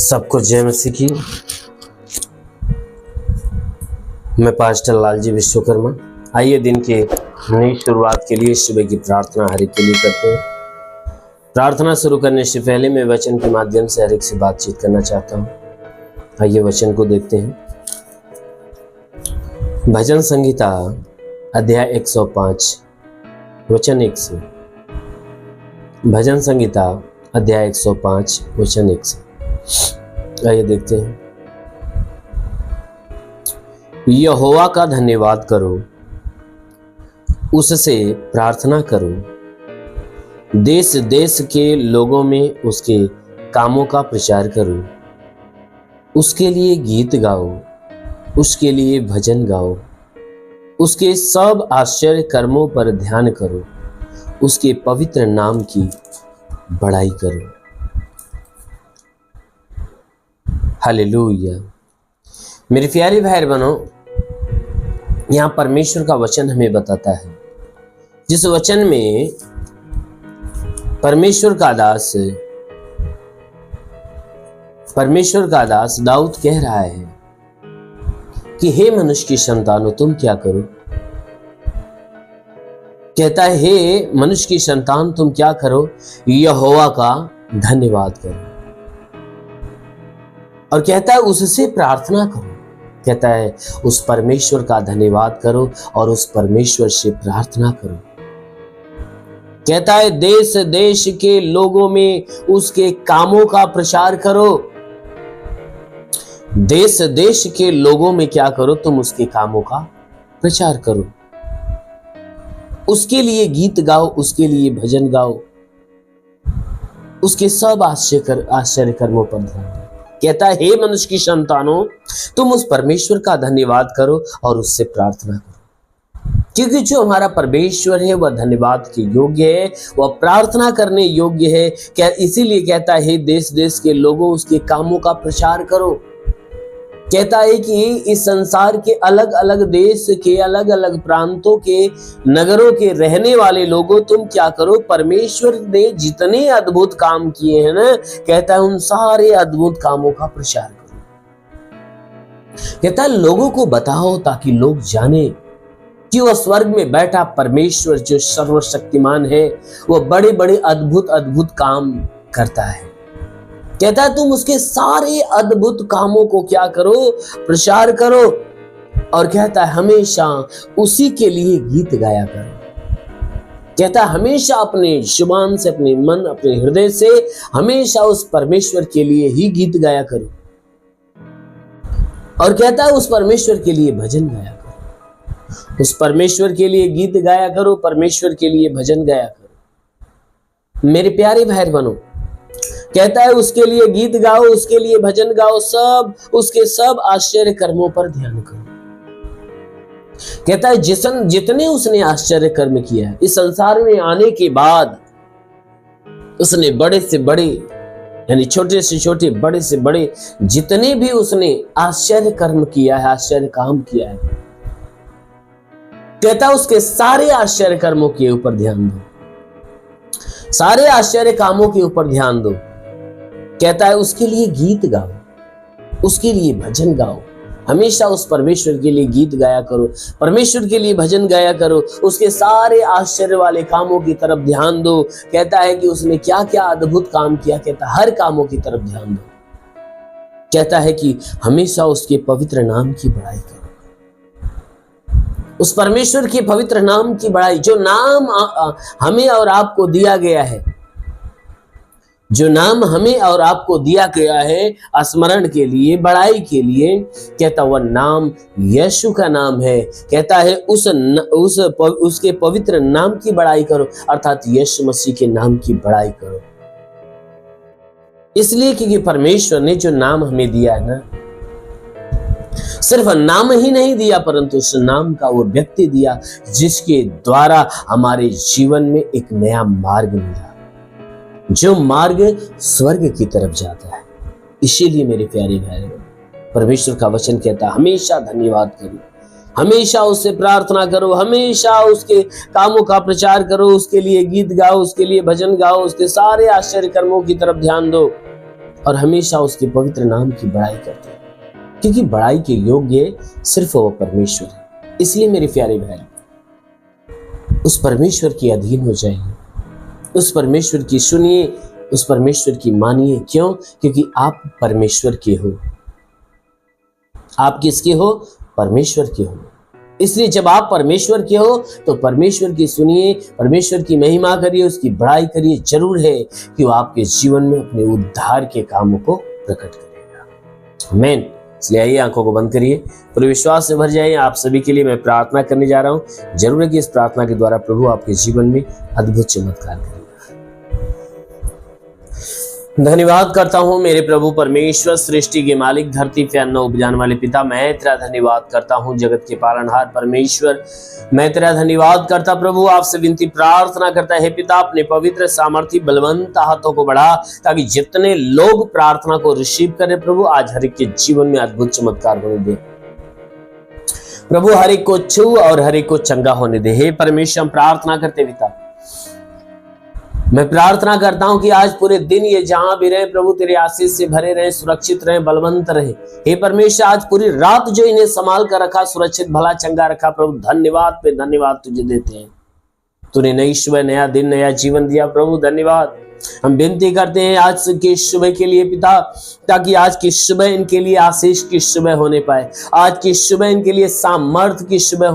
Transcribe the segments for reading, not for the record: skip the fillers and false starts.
सबको जय मसीह की। मैं पास्टर लालजी विश्वकर्मा। आइए दिन के नई शुरुआत के लिए सुबह की प्रार्थना हर एक के लिए करते हैं। प्रार्थना शुरू करने से पहले मैं वचन के माध्यम से हर एक से बातचीत करना चाहता हूँ। आइए वचन को देखते हैं। भजन संहिता अध्याय 105 वचन 1 से। भजन संहिता अध्याय 105 वचन 1 से। आइए देखते हैं। यहोवा का धन्यवाद करो, उससे प्रार्थना करो, देश देश के लोगों में उसके कामों का प्रचार करो, उसके लिए गीत गाओ, उसके लिए भजन गाओ, उसके सब आश्चर्य कर्मों पर ध्यान करो, उसके पवित्र नाम की बड़ाई करो। हालेलुया। मेरे प्यारे भाई बहनों, यहाँ परमेश्वर का वचन हमें बताता है, जिस वचन में परमेश्वर का दास दाऊद कह रहा है कि हे मनुष्य की संतानों तुम क्या करो। कहता है हे मनुष्य की संतान तुम क्या करो, यहोवा का धन्यवाद करो। और कहता है उससे प्रार्थना करो। कहता है उस परमेश्वर का धन्यवाद करो और उस परमेश्वर से प्रार्थना करो। कहता है देश देश के लोगों में उसके कामों का प्रचार करो। देश देश के लोगों में क्या करो, तुम उसके कामों का प्रचार करो, उसके लिए गीत गाओ, उसके लिए भजन गाओ, उसके सब आश्चर्य कर्मों पर ध्यान दो। कहता है हे मनुष्य की संतानों तुम उस परमेश्वर का धन्यवाद करो और उससे प्रार्थना करो, क्योंकि जो हमारा परमेश्वर है वह धन्यवाद के योग्य है, वह प्रार्थना करने योग्य है। क्या इसीलिए कहता है देश देश के लोगों उसके कामों का प्रचार करो। कहता है कि इस संसार के अलग अलग देश के अलग अलग प्रांतों के नगरों के रहने वाले लोगों तुम क्या करो, परमेश्वर ने जितने अद्भुत काम किए हैं ना, कहता है उन सारे अद्भुत कामों का प्रचार करो। कहता है लोगों को बताओ ताकि लोग जाने कि वह स्वर्ग में बैठा परमेश्वर जो सर्वशक्तिमान है वह बड़े बड़े अद्भुत अद्भुत काम करता है। कहता है तुम उसके सारे अद्भुत कामों को क्या करो, प्रचार करो। और कहता है हमेशा उसी के लिए गीत गाया करो। कहता है हमेशा अपने जुबान से, अपने मन, अपने हृदय से हमेशा उस परमेश्वर के लिए ही गीत गाया करो। और कहता है उस परमेश्वर के लिए भजन गाया करो, उस परमेश्वर के लिए गीत गाया करो, परमेश्वर के लिए भजन गाया करो। मेरे प्यारे भाई बहनों, कहता है उसके लिए गीत गाओ, उसके लिए भजन गाओ, सब उसके सब आश्चर्य कर्मों पर ध्यान करो। कहता है जितने उसने आश्चर्य कर्म किया है इस संसार में आने के बाद, उसने बड़े से बड़े यानी छोटे से छोटे, बड़े से बड़े जितने भी उसने आश्चर्य कर्म किया है, आश्चर्य काम किया है, कहता है उसके सारे आश्चर्य कर्मों के ऊपर ध्यान दो, सारे आश्चर्य कामों के ऊपर ध्यान दो। कहता है उसके लिए गीत गाओ, उसके लिए भजन गाओ, हमेशा उस परमेश्वर के लिए गीत गाया करो, परमेश्वर के लिए भजन गाया करो, उसके सारे आश्चर्य वाले कामों की तरफ ध्यान दो। कहता है कि उसने क्या क्या अद्भुत काम किया, कहता है हर कामों की तरफ ध्यान दो। कहता है कि हमेशा उसके पवित्र नाम की बड़ाई करो, उस परमेश्वर के पवित्र नाम की बड़ाई, जो नाम हमें और आपको दिया गया है, जो नाम हमें और आपको दिया गया है स्मरण के लिए, बड़ाई के लिए। कहता वह नाम यीशु का नाम है। कहता है उसके पवित्र नाम की बड़ाई करो, अर्थात यीशु मसीह के नाम की बड़ाई करो। इसलिए क्योंकि परमेश्वर ने जो नाम हमें दिया है ना, सिर्फ नाम ही नहीं दिया परंतु उस नाम का वो व्यक्ति दिया जिसके द्वारा हमारे जीवन में एक नया मार्ग मिला, जो मार्ग स्वर्ग की तरफ जाता है। इसीलिए मेरे प्यारे भाई परमेश्वर का वचन कहता है हमेशा धन्यवाद करो, हमेशा उससे प्रार्थना करो, हमेशा उसके कामों का प्रचार करो, उसके लिए गीत गाओ, उसके लिए भजन गाओ, उसके सारे आश्चर्य कर्मों की तरफ ध्यान दो। और हमेशा उसके पवित्र नाम की बड़ाई करते हैं, क्योंकि बड़ाई के योग्य सिर्फ वो परमेश्वर है। इसलिए मेरे प्यारे भाई, उस परमेश्वर के अधीन हो जाइए, उस परमेश्वर की सुनिए, उस परमेश्वर की मानिए। क्यों? क्योंकि आप परमेश्वर के हो। आप किसके हो? परमेश्वर के हो। इसलिए जब आप परमेश्वर के हो तो परमेश्वर की सुनिए, परमेश्वर की महिमा करिए, उसकी बड़ाई करिए। जरूर है कि वो आपके जीवन में अपने उद्धार के कामों को प्रकट करेगा। आमीन। इसलिए आइए, आंखों को बंद करिए, पूरे विश्वास से भर जाइए। आप सभी के लिए मैं प्रार्थना करने जा रहा हूं। जरूर है कि इस प्रार्थना के द्वारा प्रभु आपके जीवन में अद्भुत चमत्कार करेगा। धन्यवाद करता हूं मेरे प्रभु परमेश्वर, सृष्टि के मालिक, धरती पे अन्न उपजाने वाले पिता। मैं तेरा धन्यवाद करता हूं जगत के पालनहार परमेश्वर। मैं तेरा धन्यवाद करता प्रभु, आपसे विनती प्रार्थना करता है पिता, अपने पवित्र सामर्थ्य बलवंत हाथों को बढ़ा, ताकि जितने लोग प्रार्थना को रिसीव करें प्रभु, आज हर एक के जीवन में अद्भुत चमत्कार होने दे प्रभु। हर एक को छू और हर एक को चंगा होने दे। हे परमेश्वर, हम प्रार्थना करते पिता, मैं प्रार्थना करता हूं कि आज पूरे दिन ये जहां भी रहे प्रभु, तेरे आशीष से भरे रहे, सुरक्षित रहे, बलवंत रहे। हे परमेश्वर, आज पूरी रात जो इन्हें संभाल कर रखा, सुरक्षित भला चंगा रखा प्रभु, धन्यवाद पे धन्यवाद तुझे देते हैं। तूने नई सुबह, नया दिन, नया जीवन दिया प्रभु, धन्यवाद। हम विनती करते हैं आज की सुबह के लिए पिता, ताकि आज की सुबह इनके लिए आशीष की सुबह होने पाए, आज की सुबह इनके लिए सामर्थ्य की सुबह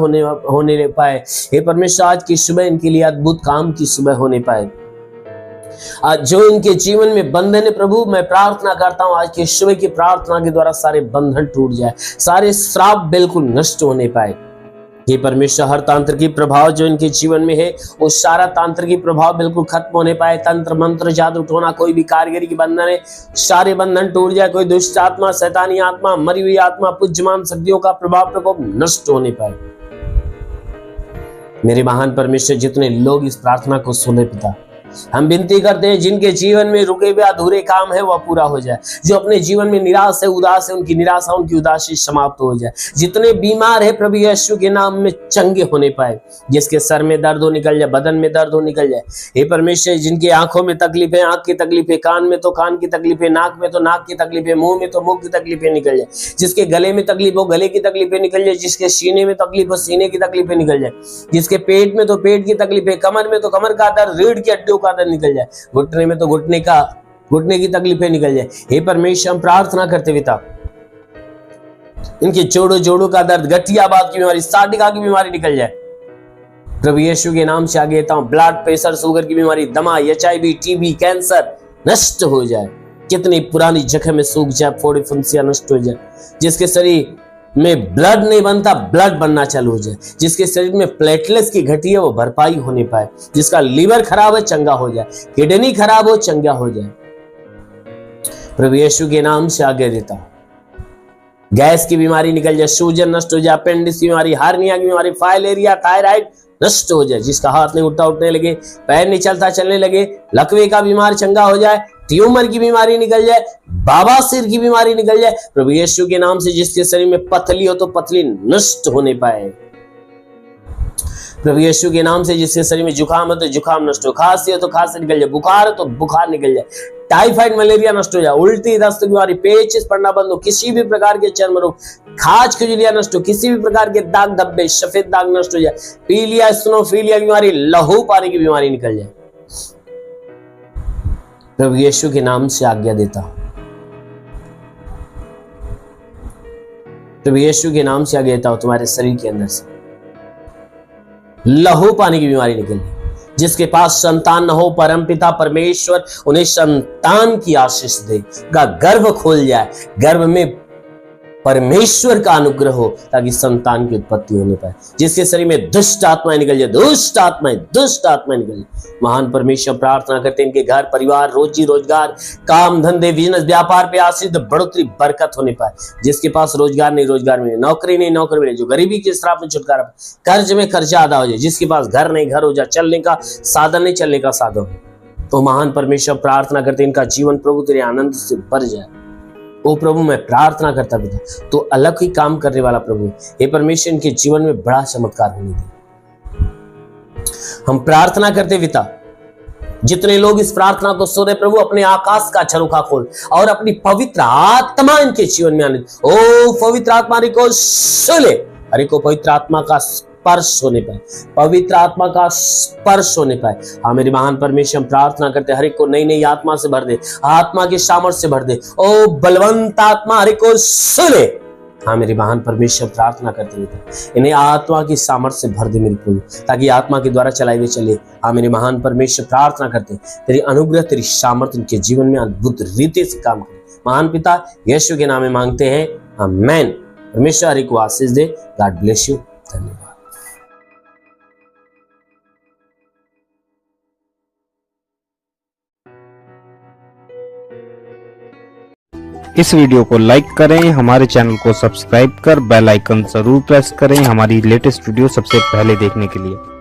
होने पाए। हे परमेश्वर, आज की सुबह इनके लिए अद्भुत काम की सुबह होने पाए। आज जो इनके जीवन में बंधन है प्रभु, मैं प्रार्थना करता हूं आज की सुबह की प्रार्थना के द्वारा सारे बंधन टूट जाए, सारे श्राप बिल्कुल नष्ट होने पाए। ये परमेश्वर, हर तांत्रिकी प्रभाव जो इनके जीवन में है, वो सारा तांत्रिकी प्रभाव बिल्कुल खत्म होने पाए। तंत्र मंत्र जादू टोना, कोई भी कारीगरी की बंधन है, सारे बंधन टूट जाए। कोई दुष्ट आत्मा, शैतानी आत्मा, मरी हुई आत्मा, पूज्यमान शक्तियों का प्रभाव प्रकोप नष्ट होने पाए। मेरे महान परमेश्वर, जितने लोग इस प्रार्थना को सुने पिता, हम विनती करते हैं जिनके जीवन में रुके हुए अधूरे काम है वह पूरा हो जाए। जो अपने जीवन में निराश है, उदास है, उनकी निराशा, उनकी उदासी समाप्त हो जाए। जितने बीमार है प्रभु यीशु के नाम में चंगे होने पाए। जिसके सर में दर्द हो निकल जाए, बदन में दर्द हो निकल जाए। हे परमेश्वर, जिनकी आंखों में तकलीफ है, आंख की तकलीफ है, कान में तो कान की तकलीफ है, नाक में तो नाक की तकलीफ है, मुंह में तो मुंह की तकलीफें निकल जाए। जिसके गले में तकलीफ हो, गले की तकलीफें निकल जाए। जिसके सीने में तकलीफ हो, सीने की तकलीफें निकल जाए। जिसके पेट में तो पेट की तकलीफ है, कमर में तो कमर का दर्द, रीढ़ की हड्डियों का दर्द निकल जाए, घुटने में तो घुटने की तकलीफें निकल जाए। हे परमेश्वर, हम प्रार्थना करते पिता, इनके जोड़ों का दर्द, गठियाबाद की बीमारी, साटिका की बीमारी निकल जाए प्रभु यीशु के नाम से। आगे देता हूं, ब्लड प्रेशर, शुगर की बीमारी, दमा, HIV, TB, कैंसर नष्ट हो जाए। कितनी पुरानी जख्म में सूख जाए, फोड़े फुंसियां नष्ट हो जाए। जिसके शरीर में ब्लड नहीं बनता, ब्लड बनना चालू हो जाए। जिसके शरीर में प्लेटलेट्स की घटी है, वो भरपाई होने पाए। जिसका लीवर खराब है, चंगा हो जाए। किडनी खराब हो, चंगा हो जाए प्रभु यीशु के नाम से। आगे देता हूं, गैस की बीमारी निकल जाए, सूजन नष्ट हो जाए, अपेंडिक्स की बीमारी, हार्निया की बीमारी, फाइलेरिया, थायराइड नष्ट हो जाए। जिसका हाथ नहीं उठता उठने लगे, पैर नहीं चलता चलने लगे, लकवे का बीमार चंगा हो जाए, ट्यूमर की बीमारी निकल जाए, बवासीर की बीमारी निकल जाए प्रभु यीशु के नाम से। जिसके शरीर में पथली हो तो पथली नष्ट होने पाए प्रभु यीशु के नाम से। जिसके शरीर में जुकाम हो तो जुकाम नष्ट हो, खांसी हो तो खांसी निकल जाए, बुखार हो तो बुखार निकल जाए, टाइफाइड मलेरिया नष्ट हो जाए, उल्टी दस्त की बीमारी, पेचिश पड़ना बंद हो, किसी भी प्रकार के चर्म रोग, खाज खुजलियां नष्ट हो, किसी भी प्रकार के दाग धब्बे, सफेद दाग नष्ट हो जाए, पीलिया, स्नोफीलिया की बीमारी, लहू पानी की बीमारी निकल जाए प्रभु यीशु के नाम से। आज्ञा देता हूं प्रभु यीशु के नाम से, आज्ञा देता हूं, तुम्हारे शरीर के अंदर से लहू पानी की बीमारी निकल जाए। जिसके पास संतान न हो, परमपिता परमेश्वर उन्हें संतान की आशीष दे, गर्भ खोल जाए, गर्भ में परमेश्वर का अनुग्रह हो, ताकि संतान की उत्पत्ति होने पाए। जिसके शरीर में दुष्ट आत्माएं निकल जाए, दुष्ट आत्माएं निकल जाए। महान परमेश्वर, प्रार्थना करते हैं इनके घर परिवार, रोजी रोजगार, काम धंधे, बिजनेस, व्यापार पे आशीष, बढ़ोतरी, बरकत होने पाए। जिसके पास रोजगार नहीं, रोजगार मिले, नौकरी नहीं, नौकरी मिले, जो गरीबी के श्राप में छुटकारा, कर्ज में कर्जा अदा हो जाए। जिसके पास घर नहीं, घर हो जाए, चलने का साधन नहीं, चलने का साधन हो। तो महान परमेश्वर, प्रार्थना करते इनका जीवन प्रभु तेरे आनंद से भर जाए। ओ प्रभु, मैं प्रार्थना करता पिता, तो अलग ही काम करने वाला प्रभु, हे परमेश्वर, इनके जीवन में बड़ा चमत्कार होने दे। हम प्रार्थना करते पिता, जितने लोग इस प्रार्थना को सुने प्रभु, अपने आकाश का झरोखा खोल और अपनी पवित्र आत्मा इनके जीवन में आने। ओ पवित्र आत्मा को सुने, हरि को पवित्र आत्मा का स्पर्श होने पाए, पवित्र आत्मा का स्पर्श होने पाए। हाँ मेरे महान परमेश्वर, हम प्रार्थना करते हर एक को नई नई आत्मा से भर दे, आत्मा के सामर्थ्य से भर दे। ओ बलवंत आत्मा हरि को सुने। हाँ मेरे महान परमेश्वर, प्रार्थना करते हुए इन्हें आत्मा की सामर्थ्य से भर दे मेरे प्रभु, ताकि आत्मा के द्वारा चलाए हुए चले। हाँ मेरे महान परमेश्वर, प्रार्थना करते तेरी अनुग्रह, तेरी सामर्थ्य इनके जीवन में अद्भुत रीति से काम करे। महान पिता यीशु के नाम में मांगते हैं, आमीन। परमेश्वर हरि को आशीष दे। God bless you. धन्यवाद। इस वीडियो को लाइक करें, हमारे चैनल को सब्सक्राइब कर बेल आइकन जरूर प्रेस करें हमारी लेटेस्ट वीडियो सबसे पहले देखने के लिए।